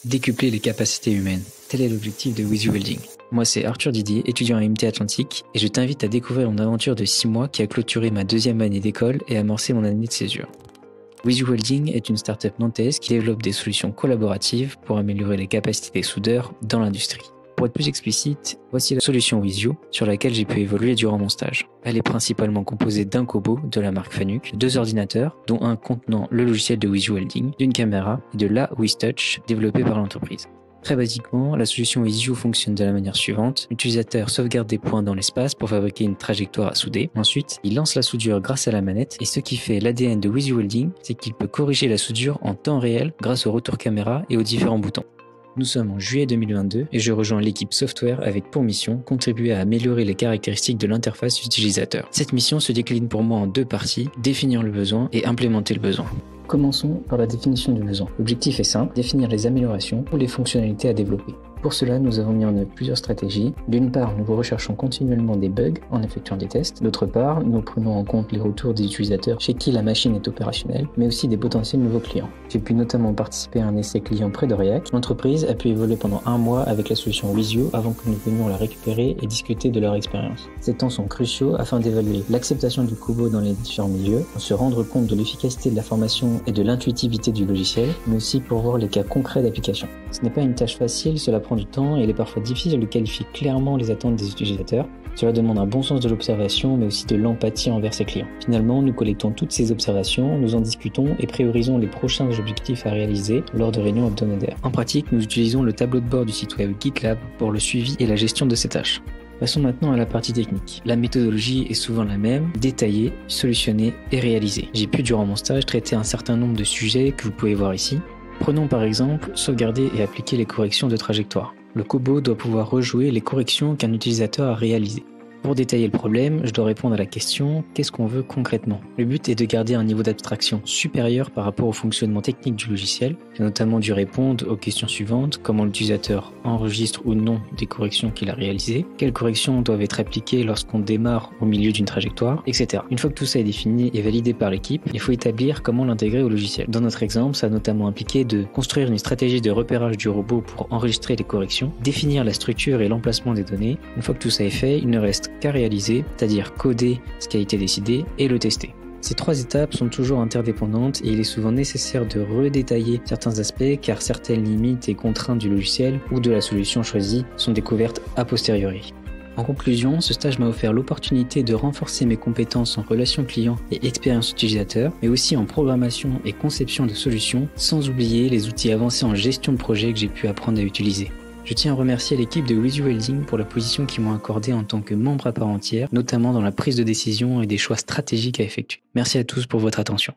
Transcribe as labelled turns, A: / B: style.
A: Décupler les capacités humaines. Tel est l'objectif de With You Welding. Moi, c'est Arthur Didier, étudiant à MT Atlantique, et je t'invite à découvrir mon aventure de 6 mois qui a clôturé ma 2e année d'école et amorcé mon année de césure. With You Welding est une start-up nantaise qui développe des solutions collaboratives pour améliorer les capacités des soudeurs dans l'industrie. Pour être plus explicite, voici la solution With You sur laquelle j'ai pu évoluer durant mon stage. Elle est principalement composée d'un Kobo de la marque Fanuc, 2 ordinateurs, dont un contenant le logiciel de With You Welding, d'une caméra et de la WithTouch développée par l'entreprise. Très basiquement, la solution With You fonctionne de la manière suivante. L'utilisateur sauvegarde des points dans l'espace pour fabriquer une trajectoire à souder. Ensuite, il lance la soudure grâce à la manette et ce qui fait l'ADN de With You Welding, c'est qu'il peut corriger la soudure en temps réel grâce au retour caméra et aux différents boutons. Nous sommes en juillet 2022 et je rejoins l'équipe software avec pour mission contribuer à améliorer les caractéristiques de l'interface utilisateur. Cette mission se décline pour moi en 2 parties, définir le besoin et implémenter le besoin. Commençons par la définition du besoin. L'objectif est simple, définir les améliorations ou les fonctionnalités à développer. Pour cela, nous avons mis en œuvre plusieurs stratégies. D'une part, nous recherchons continuellement des bugs en effectuant des tests. D'autre part, nous prenons en compte les retours des utilisateurs chez qui la machine est opérationnelle, mais aussi des potentiels nouveaux clients. J'ai pu notamment participer à un essai client près d'Aurillac. L'entreprise a pu évoluer pendant 1 mois avec la solution With You avant que nous venions la récupérer et discuter de leur expérience. Ces temps sont cruciaux afin d'évaluer l'acceptation du Kobo dans les différents milieux, pour se rendre compte de l'efficacité de la formation et de l'intuitivité du logiciel, mais aussi pour voir les cas concrets d'application. Ce n'est pas une tâche facile, cela prend du temps et il est parfois difficile de qualifier clairement les attentes des utilisateurs. Cela demande un bon sens de l'observation mais aussi de l'empathie envers ses clients. Finalement, nous collectons toutes ces observations, nous en discutons et priorisons les prochains objectifs à réaliser lors de réunions hebdomadaires. En pratique, nous utilisons le tableau de bord du site web GitLab pour le suivi et la gestion de ces tâches. Passons maintenant à la partie technique. La méthodologie est souvent la même, détailler, solutionner et réaliser. J'ai pu durant mon stage traiter un certain nombre de sujets que vous pouvez voir ici. Prenons par exemple sauvegarder et appliquer les corrections de trajectoire. Le Kobo doit pouvoir rejouer les corrections qu'un utilisateur a réalisées. Pour détailler le problème, je dois répondre à la question « Qu'est-ce qu'on veut concrètement ?» Le but est de garder un niveau d'abstraction supérieur par rapport au fonctionnement technique du logiciel. J'ai notamment dû répondre aux questions suivantes, comment l'utilisateur enregistre ou non des corrections qu'il a réalisées, quelles corrections doivent être appliquées lorsqu'on démarre au milieu d'une trajectoire, etc. Une fois que tout ça est défini et validé par l'équipe, il faut établir comment l'intégrer au logiciel. Dans notre exemple, ça a notamment impliqué de construire une stratégie de repérage du robot pour enregistrer les corrections, définir la structure et l'emplacement des données. Une fois que tout ça est fait, il ne reste qu'à réaliser, c'est-à-dire coder ce qui a été décidé et le tester. Ces 3 étapes sont toujours interdépendantes et il est souvent nécessaire de redétailler certains aspects car certaines limites et contraintes du logiciel ou de la solution choisie sont découvertes a posteriori. En conclusion, ce stage m'a offert l'opportunité de renforcer mes compétences en relation client et expérience utilisateur, mais aussi en programmation et conception de solutions, sans oublier les outils avancés en gestion de projet que j'ai pu apprendre à utiliser. Je tiens à remercier l'équipe de With You Welding pour la position qu'ils m'ont accordée en tant que membre à part entière, notamment dans la prise de décision et des choix stratégiques à effectuer. Merci à tous pour votre attention.